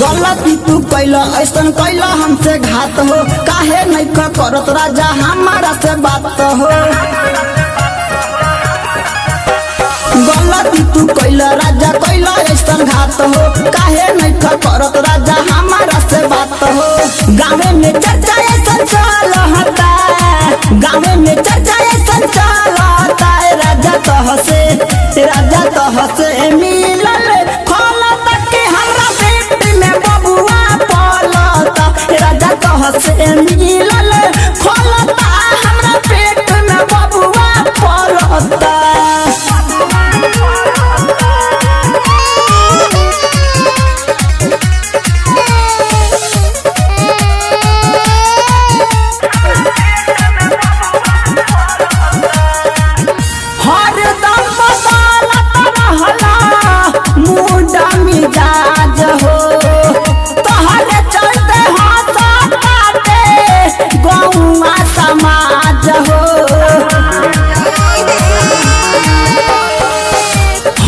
गलती तू कैला ऐसन कैला हमसे घात हो, काहे नहीं करत राजा हमारा से बात हो। गलती तू कैला राजा कैला ऐसन घात हो, काहे नहीं करत राजा हमारा से बात हो। गाँव में चर्चा ऐसन चलता, गाँव में चर्चा ऐसन चलता, राजा तह से मिलल खोलता के हमरा पेट में बबुआ पलता, राजा तह से मिलल खोलता हमरा पेट में बबुआ पलता। मिजाज हो तोहरे चलते हंसताते गौवा समाज हो,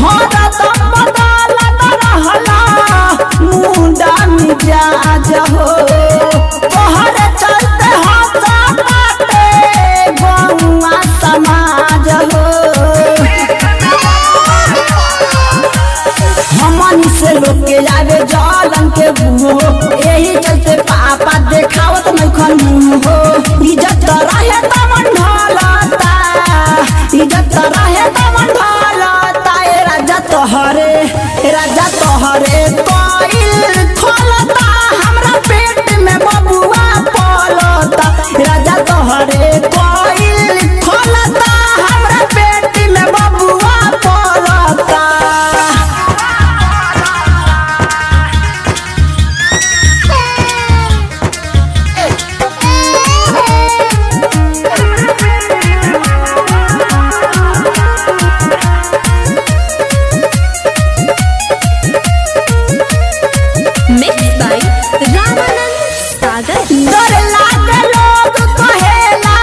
हरदम बदलत रहला मुंडा मिजाज हो, तोहरे चलते हंसताते गौवा समाज हो। हमनी से लोग के आवे जलन के बुहो, यही चलते पापा देखावत नहीं खन मुँह हो। इज्जत रहे तमन ढलता, इज्जत रहे तमन ढलता, राजा तोहरे कोइल खोलता हमरा पेट में बबुआ पलता, राजा तोहरे कोइल खोलता हमरा पेट में बबुआ पलता। Mixed by Ramanand Sagar। डर लागे लोग कहेला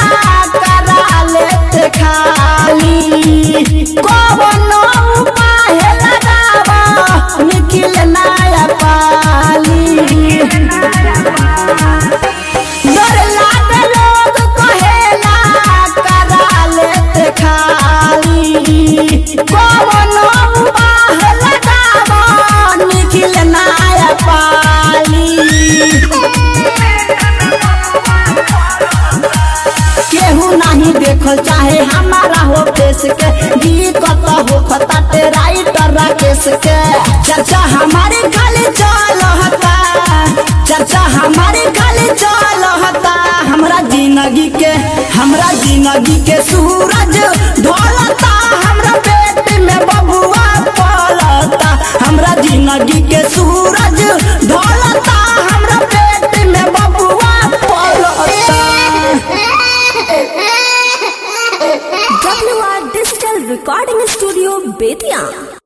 करा लेते खाली, कवनो उपाय लगावा निखिल नया पाली। डर लागे लोग कहेला करा लेते खाली, कवनो उपाय लगावा निखिल नया पाली। केहू नहीं देखल चाहे हमारा हो फेस के, दिक्कत हो खताते राइटर राकेश के। चर्चा हमारी खाली चलता, चर्चा हमारी खाली चलता, हमरा जिंदगी के सूरज